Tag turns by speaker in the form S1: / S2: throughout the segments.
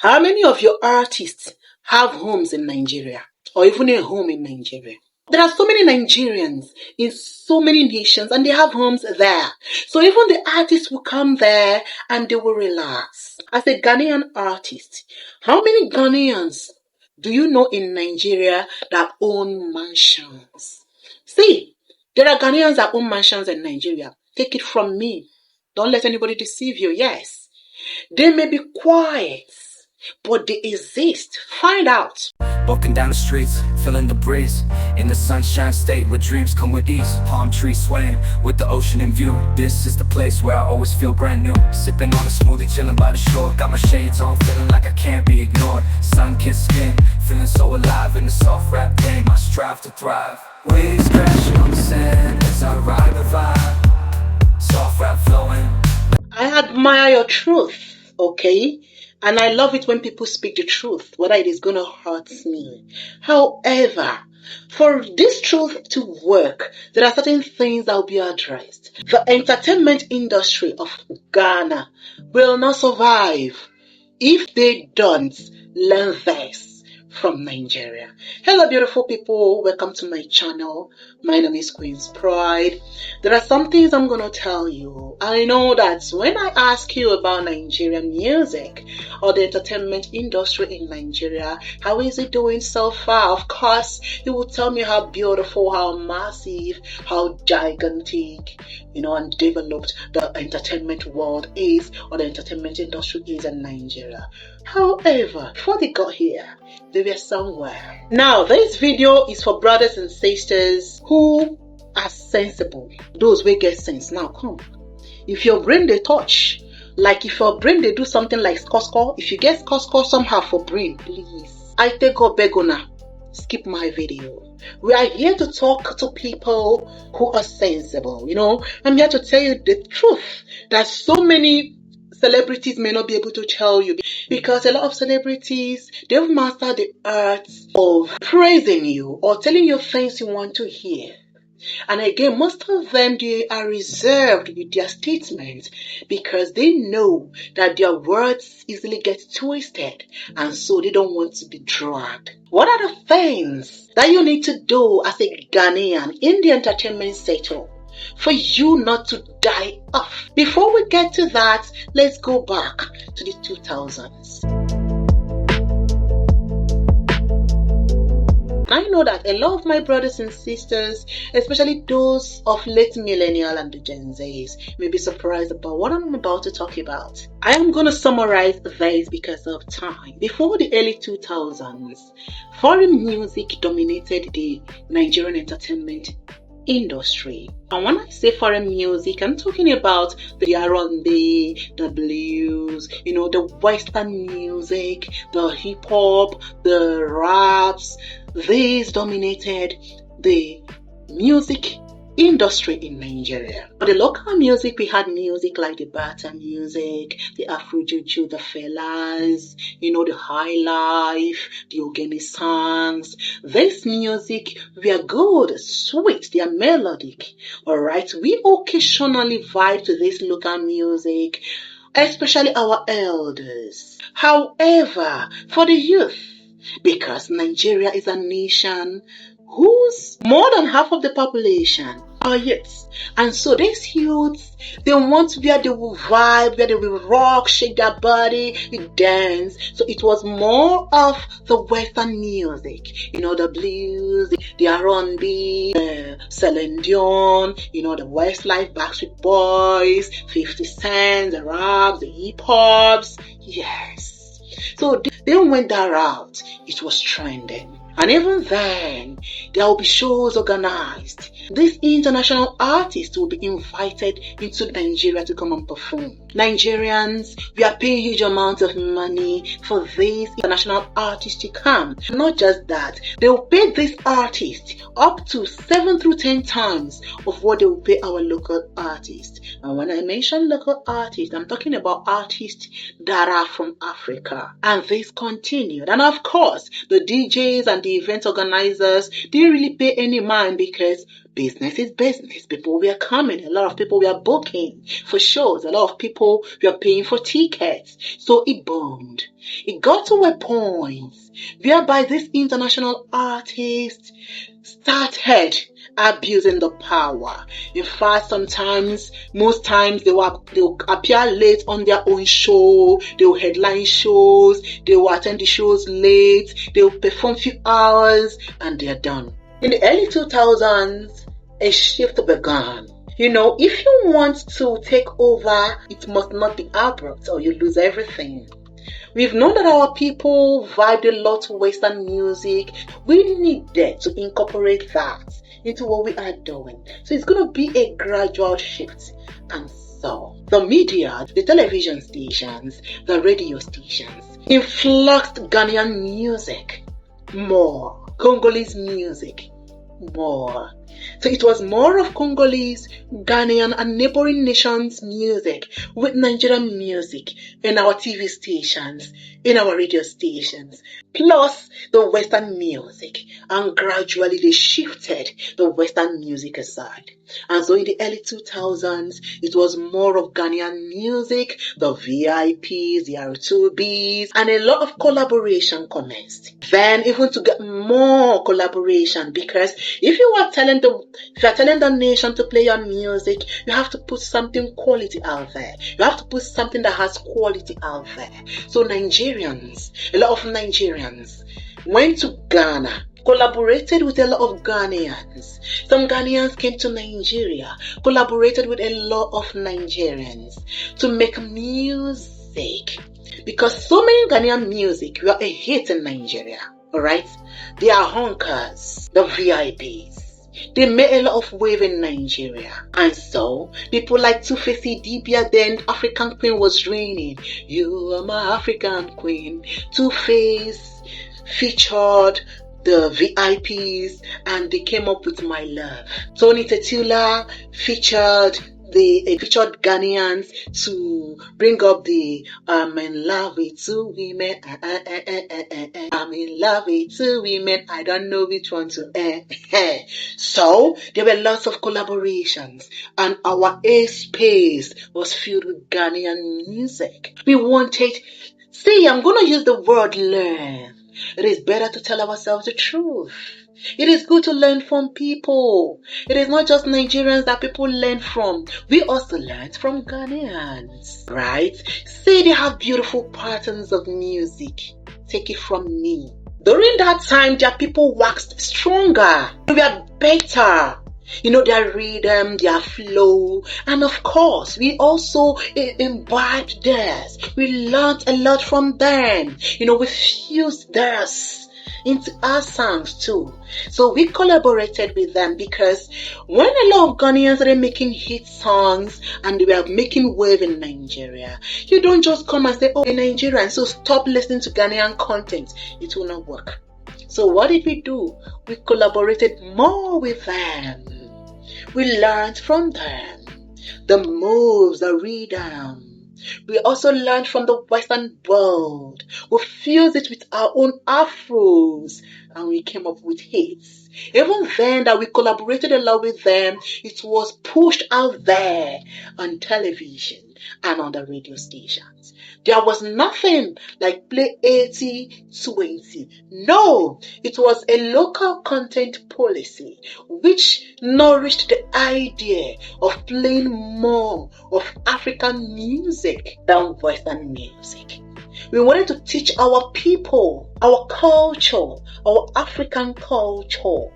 S1: How many of your artists have homes in Nigeria or even a home in Nigeria? There are so many Nigerians in so many nations and they have homes there. So even the artists will come there and they will relax. As a Ghanaian artist, how many Ghanaians do you know in Nigeria that own mansions? See, there are Ghanaians that own mansions in Nigeria. Take it from me. Don't let anybody deceive you. Yes, they may be quiet, but they exist. Find out.
S2: Walking down the streets, feeling the breeze, in the sunshine state where dreams come with ease. Palm trees swaying with the ocean in view. This is the place where I always feel brand new. Sipping on a smoothie, chilling by the shore. Got my shades on, feeling like I can't be ignored. Sun-kissed skin, feeling so alive in the soft rap game. I strive to thrive. Waves crashing on the sand as I ride the vibe. Soft rap flowing.
S1: I admire your truth, okay? And I love it when people speak the truth, whether it is going to hurt me. However, for this truth to work, there are certain things that will be addressed. The entertainment industry of Ghana will not survive if they don't learn this from Nigeria. Hello beautiful people, welcome to my channel. My name is Qinspride. There are some things I'm going to tell you. I know that when I ask you about Nigerian music or the entertainment industry in Nigeria, how is it doing so far? Of course, you will tell me how beautiful, how massive, how gigantic, and developed the entertainment world is, or the entertainment industry is in Nigeria. However, before they got here, they were somewhere. Now, this video is for brothers and sisters who are sensible, those who get sense. Now, come. If your brain they touch, like if your brain they do something like score, if you get score somehow for brain, please, I take a begona. Skip my video. We are here to talk to people who are sensible. I'm here to tell you the truth that so many celebrities may not be able to tell you, because a lot of celebrities, they've mastered the art of praising you or telling you things you want to hear. And again, most of them, they are reserved with their statements because they know that their words easily get twisted, and so they don't want to be dragged. What are the things that you need to do as a Ghanaian in the entertainment sector for you not to die off? Before we get to that, let's go back to the 2000s. I know that a lot of my brothers and sisters, especially those of late millennial and the Gen Zs, may be surprised about what I'm about to talk about. I am going to summarize this because of time. Before the early 2000s, foreign music dominated the Nigerian entertainment industry. And when I say foreign music, I'm talking about the R&B, the blues, the Western music, the hip hop, the raps. These dominated the music industry in Nigeria. For the local music, we had music like the Bata music, the Afro Juju, the Fellas, the High Life, the Ogene songs. This music, we are good, sweet, they are melodic. Alright, we occasionally vibe to this local music, especially our elders. However, for the youth, because Nigeria is a nation whose more than half of the population are youths, and so these youths, they want where they will vibe, where they will rock, shake their body, dance. So it was more of the Western music, the blues, the R&B, Celine Dion, the Westlife, Backstreet Boys, 50 Cent, the rap, the hip hops. Yes. So they went that route. It was trending. And even then, there will be shows organized. These international artists will be invited into Nigeria to come and perform. Nigerians, we are paying huge amounts of money for these international artists to come. Not just that, they will pay these artists up to 7 through 10 times of what they will pay our local artists. And when I mention local artists, I'm talking about artists that are from Africa. And this continued. And of course, the DJs and and the event organizers didn't really pay any mind because business is business. People were coming. A lot of people were booking for shows. A lot of people were paying for tickets. So it boomed. It got to a point whereby this international artist started abusing the power. In fact, most times they will appear late on their own show. They will headline shows. They will attend the shows late. They will perform few hours and they are done. In the early 2000s, a shift began. If you want to take over, it must not be abrupt or you lose everything. We've known that our people vibed a lot to Western music. We needed to incorporate that into what we are doing. So it's going to be a gradual shift. And so the media, the television stations, the radio stations influxed Ghanaian music more, Congolese music more. So it was more of Congolese, Ghanaian and neighboring nations music with Nigerian music in our TV stations, in our radio stations, plus the Western music. And gradually they shifted the Western music aside. And so in the early 2000s, it was more of Ghanaian music, the VIPs, the R2Bs, and a lot of collaboration commenced. Then even to get more collaboration, because if you are telling the nation to play your music, you have to put something quality out there. You have to put something that has quality out there. So a lot of Nigerians went to Ghana, collaborated with a lot of Ghanaians. Some Ghanaians came to Nigeria, collaborated with a lot of Nigerians to make music. Because so many Ghanaian music were a hit in Nigeria. Alright? They are honkers, the VIPs. They made a lot of wave in Nigeria. And so, people like Two-Face Idibia, then African Queen was reigning. You are my African Queen. Two-Face featured the VIPs and they came up with My Love. Tony Tetula featured Ghanaians to bring up the I'm in love with two women. I'm in love with two women. I don't know which one to. So there were lots of collaborations, and our airspace was filled with Ghanaian music. We wanted. See, I'm gonna use the word learn. It is better to tell ourselves the truth. It is good to learn from people. It is not just Nigerians that people learn from. We also learn from Ghanaians, right? See, they have beautiful patterns of music. Take it from me. During that time, their people waxed stronger. They were better. Their rhythm, their flow. And of course, we also imbibed theirs. We learned a lot from them. We fused theirs into our songs too. So we collaborated with them because when a lot of Ghanaians are making hit songs and they were making wave in Nigeria, you don't just come and say, oh, in Nigeria, and so stop listening to Ghanaian content. It will not work. So what did we do? We collaborated more with them. We learned from them. The moves, the rhythm. We also learned from the Western world. We fused it with our own afros and we came up with hits. Even then that we collaborated a lot with them, it was pushed out there on television and on the radio stations. There was nothing like play 80-20. No, it was a local content policy which nourished the idea of playing more of African music than Western music. We wanted to teach our people, our culture, our African culture,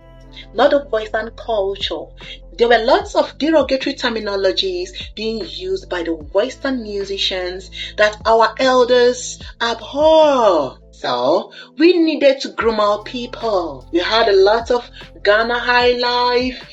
S1: not the Western culture. There were lots of derogatory terminologies being used by the Western musicians that our elders abhor. So, we needed to groom our people. We had a lot of Ghana high life,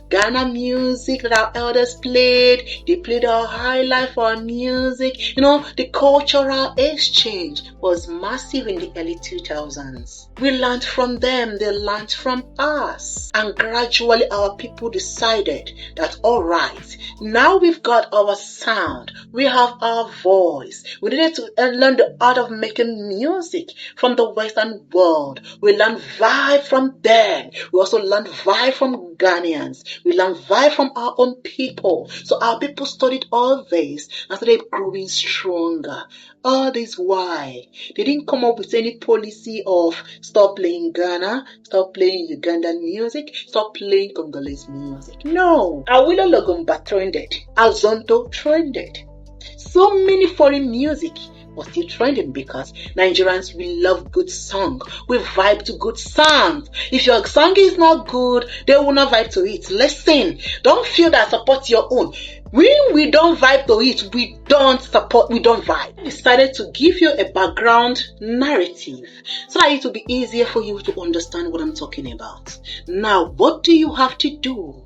S1: Ghana music that our elders played. They played our high life, our music. The cultural exchange was massive in the early 2000s. We learned from them, they learned from us. And gradually our people decided that, all right, now we've got our sound, we have our voice. We needed to learn the art of making music. music from the Western world. We learn vibe from them. We also learn vibe from Ghanaians. We learn vibe from our own people. So our people studied all this and started growing stronger. All this why? They didn't come up with any policy of stop playing Ghana, stop playing Ugandan music, stop playing Congolese music. No. Awilo Logomba trended. Azonto trended. So many foreign music was still trending because Nigerians, we love good song. We vibe to good songs. If your song is not good, they will not vibe to it. Listen, don't feel that support your own. When we don't vibe to it, we don't support, we don't vibe. I decided to give you a background narrative so that it will be easier for you to understand what I'm talking about. Now, what do you have to do?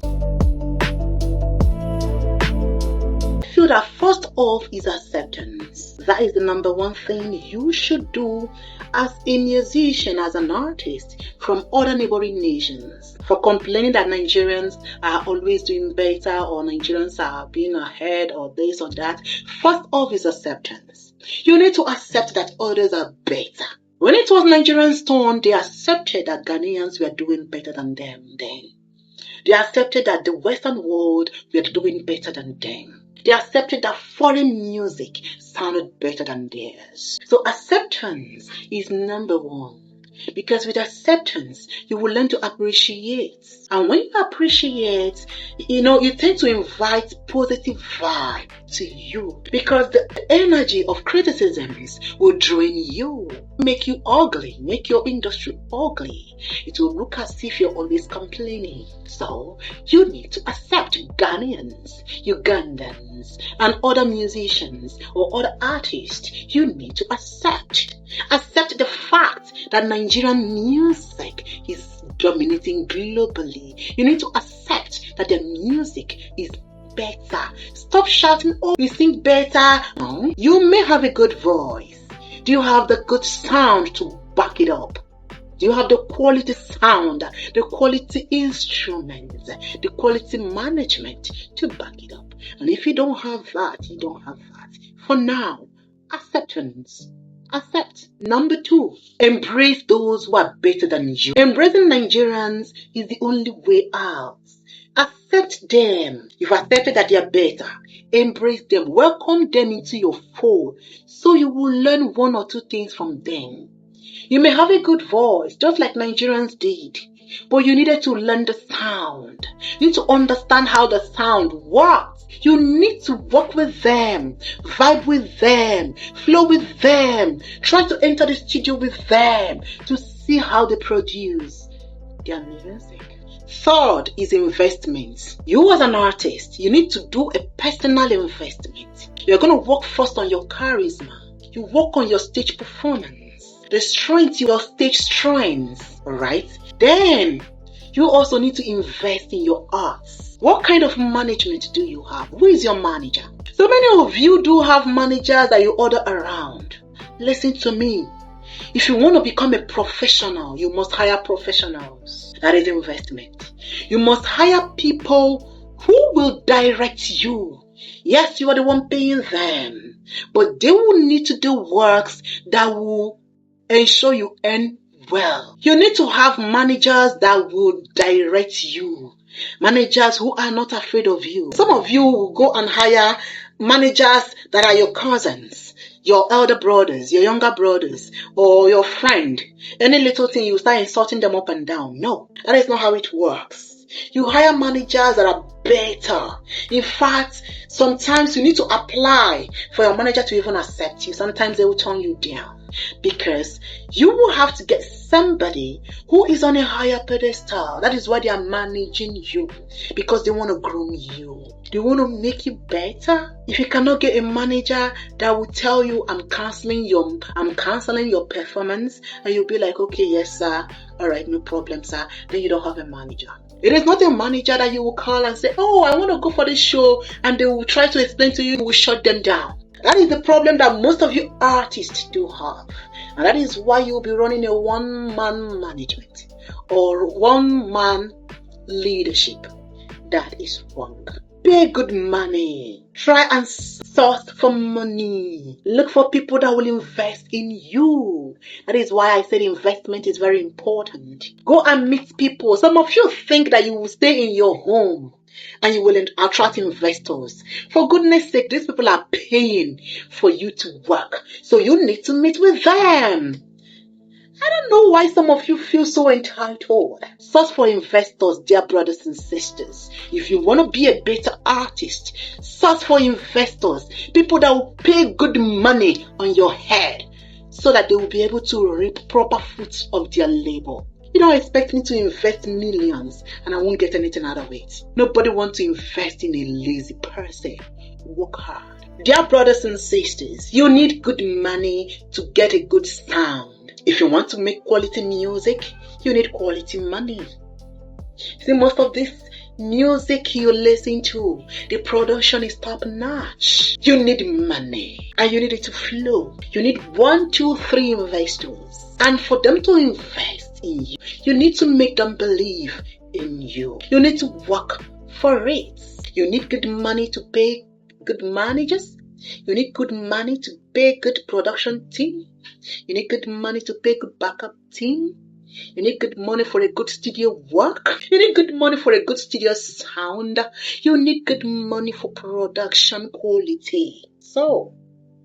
S1: I feel that first off is acceptance. That is the number one thing you should do as a musician, as an artist from other neighboring nations. For complaining that Nigerians are always doing better or Nigerians are being ahead or this or that, first off is acceptance. You need to accept that others are better. When it was Nigerians' turn, they accepted that Ghanaians were doing better than them then. They accepted that the Western world were doing better than them. They accepted that foreign music sounded better than theirs. So acceptance is number one. Because with acceptance, you will learn to appreciate. And when you appreciate, you tend to invite positive vibe to you. Because the energy of criticisms will drain you, make you ugly, make your industry ugly. It will look as if you're always complaining. So you need to accept Ghanaians, Ugandans, and other musicians or other artists. You need to accept the fact that Nigerian music is dominating globally. You need to accept that their music is better. Stop shouting, oh, you sing better. No, you may have a good voice. Do you have the good sound to back it up? Do you have the quality sound, the quality instruments, the quality management to back it up? And if you don't have that, you don't have that. For now, acceptance. Accept. Number two, embrace those who are better than you. Embracing Nigerians is the only way out. Accept them. You've accepted that they are better. Embrace them. Welcome them into your fold so you will learn one or two things from them. You may have a good voice, just like Nigerians did, but you needed to learn the sound. You need to understand how the sound works. You need to work with them, vibe with them, flow with them, try to enter the studio with them to see how they produce their music. Third is investments. You as an artist, you need to do a personal investment. You're going to work first on your charisma. You work on your stage performance. The strength, your stage strengths, alright? Then, you also need to invest in your arts. What kind of management do you have? Who is your manager? So many of you do have managers that you order around. Listen to me. If you want to become a professional, you must hire professionals. That is investment. You must hire people who will direct you. Yes, you are the one paying them, but they will need to do works that will ensure you earn well. You need to have managers that will direct you. Managers who are not afraid of you. Some of you will go and hire managers that are your cousins, your elder brothers, your younger brothers, or your friend. Any little thing, you start insulting them up and down. No, that is not how it works. You hire managers that are better. In fact, sometimes you need to apply for your manager to even accept you. Sometimes they will turn you down because you will have to get somebody who is on a higher pedestal. That is why they are managing you, because they want to groom you. They want to make you better. If you cannot get a manager that will tell you, I'm canceling your performance, and you'll be like, okay, yes, sir. All right, no problem, sir. Then you don't have a manager. It is not a manager that you will call and say, oh, I want to go for this show, and they will try to explain to you, you will shut them down. That is the problem that most of you artists do have. And that is why you'll be running a one-man management or one-man leadership. That is wrong. Pay good money. Try and Source for money. Look for people that will invest in you. That is why I said investment is very important. Go and meet people. Some of you think that you will stay in your home and you will attract investors. For goodness sake, these people are paying for you to work. So you need to meet with them. I don't know why some of you feel so entitled. Source for investors, dear brothers and sisters. If you want to be a better artist, source for investors. People that will pay good money on your head so that they will be able to reap proper fruits of their labor. You don't expect me to invest millions and I won't get anything out of it. Nobody wants to invest in a lazy person. Work hard. Dear brothers and sisters, you need good money to get a good sound. If you want to make quality music, you need quality money. See, most of this music you listen to, the production is top notch. You need money and you need it to flow. You need 1, 2, 3 investors. And for them to invest in you, you need to make them believe in you. You need to work for it. You need good money to pay good managers. You need good money to pay good production team. You need good money to pay good backup team. You need good money for a good studio work. You need good money for a good studio sound. You need good money for production quality. So,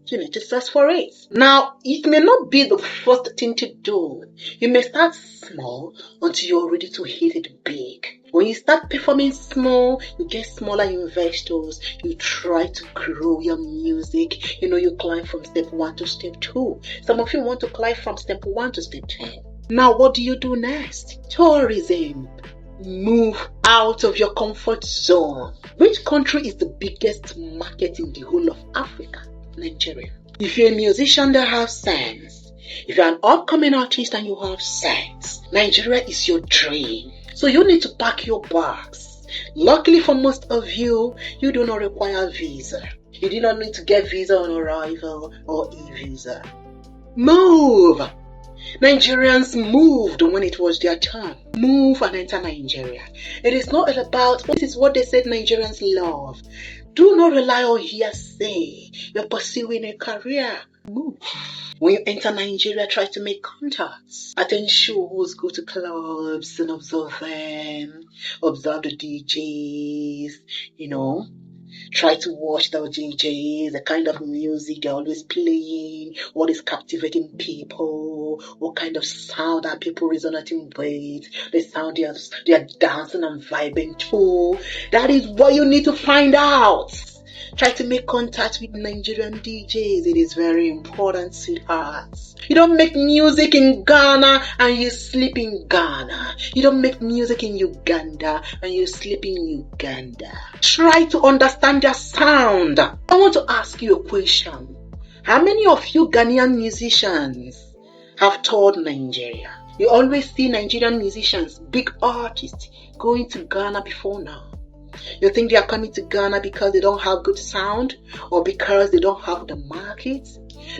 S1: you need to search for it. Now, it may not be the first thing to do. You may start small until you're ready to hit it big. When you start performing small, you get smaller investors. You try to grow your music. You climb from step 1 to step 2. Some of you want to climb from step 1 to step 10. Now, what do you do next? Tourism. Move out of your comfort zone. Which country is the biggest market in the whole of Africa? Nigeria. If you're a musician that has sense, if you're an upcoming artist and you have sense, Nigeria is your dream. So you need to pack your bags. Luckily for most of you, you do not require visa. You do not need to get visa on arrival or e-visa. Move! Nigerians moved when it was their turn. Move and enter Nigeria. It is not about, this is what they said Nigerians love. Do not rely on hearsay. You're pursuing a career. Move. When you enter Nigeria, try to make contacts. Attend shows, go to clubs and observe them. Observe the DJs, Try to watch the DJs, the kind of music they're always playing, what is captivating people, what kind of sound are people resonating with, the sound they are dancing and vibing to. That is what you need to find out. Try to make contact with Nigerian DJs. It is very important, sweethearts. You don't make music in Ghana and you sleep in Ghana. You don't make music in Uganda and you sleep in Uganda. Try to understand their sound. I want to ask you a question. How many of you Ghanaian musicians have toured Nigeria? You always see Nigerian musicians, big artists, going to Ghana before now. You think they are coming to Ghana because they don't have good sound or because they don't have the market?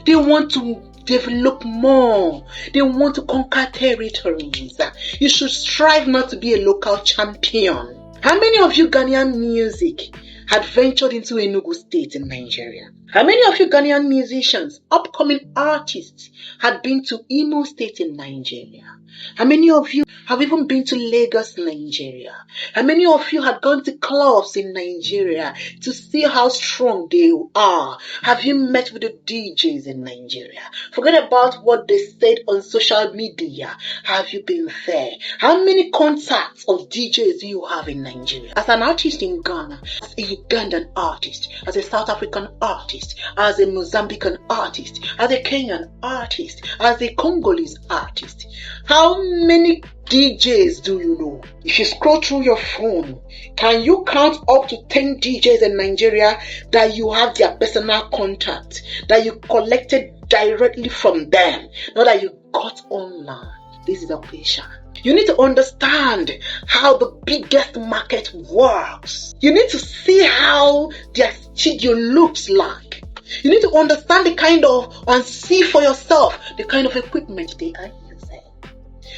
S1: They want to develop more. They want to conquer territories. You should strive not to be a local champion. How many of you Ghanaian music had ventured into Enugu State in Nigeria? How many of you Ghanaian musicians, upcoming artists, had been to Imo State in Nigeria? How many of you have even been to Lagos, Nigeria? How many of you had gone to clubs in Nigeria to see how strong they are? Have you met with the DJs in Nigeria? Forget about what they said on social media. Have you been there? How many contacts of DJs do you have in Nigeria? As an artist in Ghana, as a Ugandan artist, as a South African artist, as a Mozambican artist, as a Kenyan artist, as a Congolese artist, how many DJs do you know? If you scroll through your phone, can you count up to 10 DJs in Nigeria that you have their personal contact, that you collected directly from them, not that you got online? This is a question. You need to understand how the biggest market works. You need to see how their studio looks like. You need to understand the kind of, and see for yourself the kind of equipment they are using.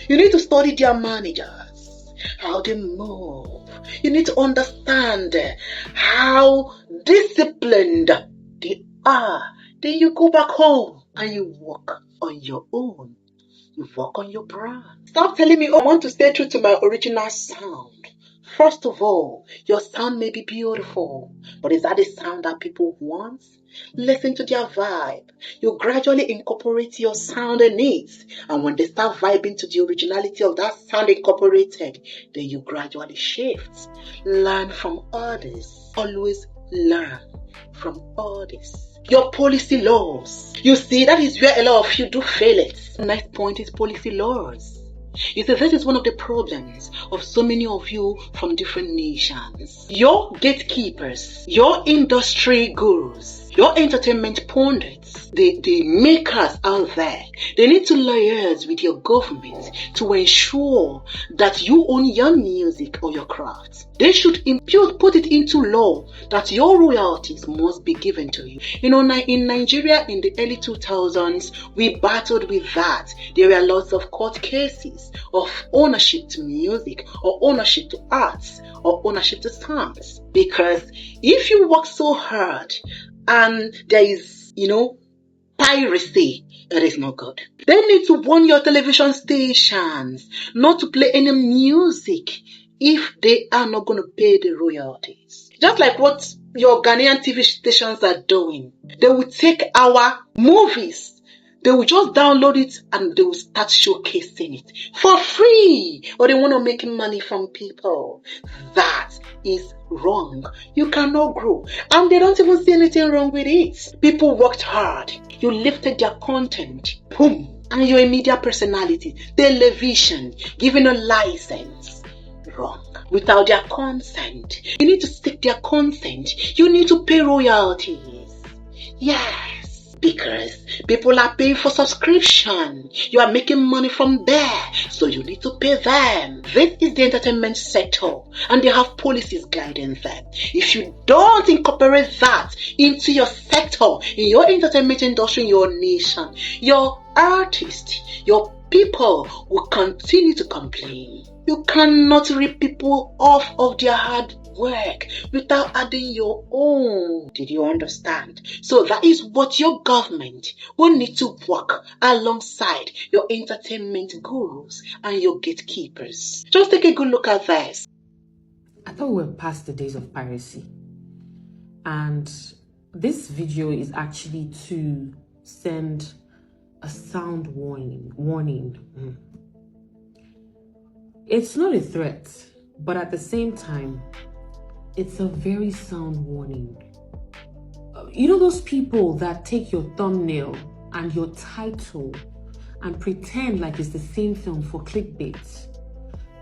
S1: You need to study their managers, how they move. You need to understand how disciplined they are. Then you go back home and you work on your own. You work on your brand. Stop telling me, oh, I want to stay true to my original sound. First of all, your sound may be beautiful, but is that the sound that people want? Listen to their vibe. You gradually incorporate your sound in it. And when they start vibing to the originality of that sound incorporated, then you gradually shift. Learn from others. Always learn from others. Your policy laws. You see, that is where a lot of you do fail it. The next point is policy laws. You see, this is one of the problems of so many of you from different nations. Your gatekeepers, your industry gurus, your entertainment pundits, the makers out there, they need to liaise with your government to ensure that you own your music or your craft. They should put it into law that your royalties must be given to you. You know, in Nigeria in the early 2000s, we battled with that. There were lots of court cases of ownership to music or ownership to arts or ownership to songs. Because if you work so hard and there is, piracy, it is not good. They need to warn your television stations not to play any music if they are not going to pay the royalties. Just like what your Ghanaian TV stations are doing. They will take our movies, they will just download it and they will start showcasing it for free. Or they want to make money from people. That is wrong. You cannot grow. And they don't even see anything wrong with it. People worked hard. You lifted their content. Boom. And you're a media personality. Television. Giving a license. Wrong. Without their consent. You need to seek their consent. You need to pay royalties. Yes. Because people are paying for subscription. You are making money from there. So you need to pay them. This is the entertainment sector. And they have policies guiding them. If you don't incorporate that into your sector, in your entertainment industry, in your nation, your artists, your people will continue to complain. You cannot rip people off of their hard work without adding your own. Did you understand? So that is what your government will need to work alongside your entertainment gurus and your gatekeepers. Just take a good look at this.
S3: I thought we were past the days of piracy. And this video is actually to send a sound warning. It's not a threat, but at the same time, it's a very sound warning. You know those people that take your thumbnail and your title and pretend like it's the same film for clickbait?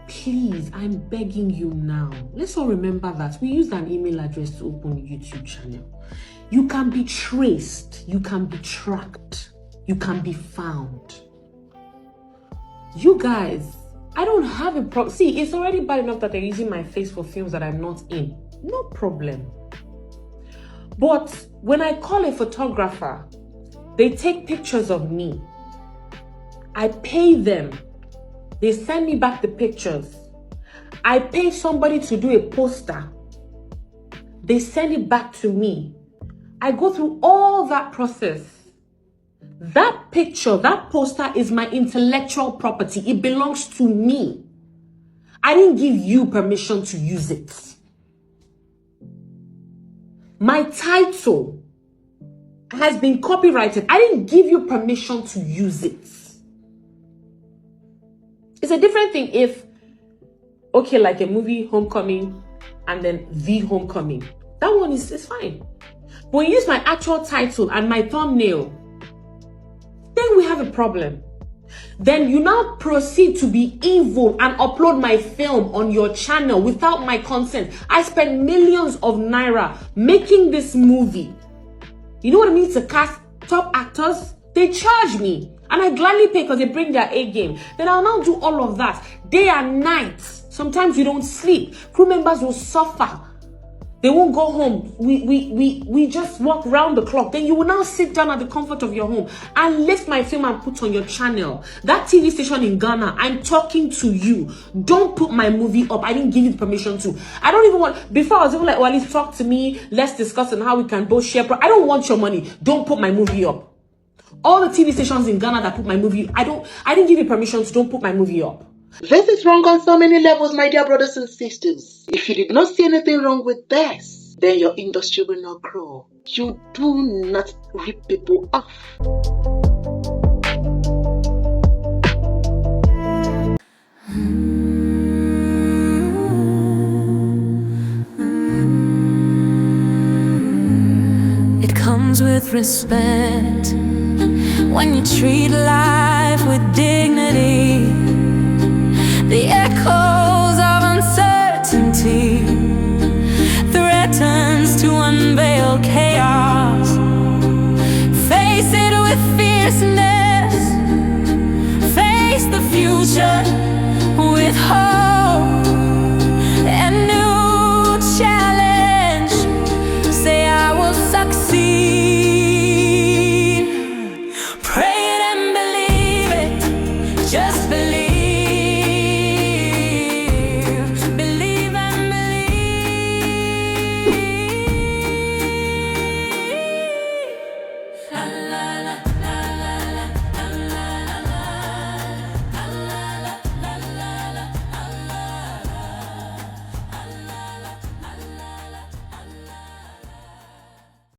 S3: Please, I'm begging you now. Let's all remember that we used an email address to open a YouTube channel. You can be traced, you can be tracked, you can be found. You guys, I don't have a problem. See, it's already bad enough that they're using my face for films that I'm not in. No problem. But when I call a photographer, they take pictures of me. I pay them. They send me back the pictures. I pay somebody to do a poster. They send it back to me. I go through all that process. That picture, that poster is my intellectual property. It belongs to me. I didn't give you permission to use it. My title has been copyrighted. I didn't give you permission to use it. It's a different thing if, okay, like a movie, Homecoming, and then The Homecoming. That one is fine. But when you use my actual title and my thumbnail, then we have a problem. Then you now proceed to be evil and upload my film on your channel without my consent. I spent millions of naira making this movie. You know what it means to cast top actors? They charge me and I gladly pay because they bring their A game. Then I'll now do all of that day and night. Sometimes you don't sleep. Crew members will suffer. They won't go home. We just walk round the clock. Then you will now sit down at the comfort of your home and lift my film and put on your channel. That TV station in Ghana, I'm talking to you. Don't put my movie up. I didn't give you the permission to. I don't even want, before I was even like, well, let's talk to me. Let's discuss on how we can both share. I don't want your money. Don't put my movie up. All the TV stations in Ghana that put my movie, I didn't give you permission to. Don't put my movie up.
S1: This is wrong on so many levels, my dear brothers and sisters. If you did not see anything wrong with this, then your industry will not grow. You do not rip people off.
S4: It comes with respect when you treat life with dignity. The echoes of uncertainty threatens to unveil chaos. Face it with fierceness. Face the future with hope.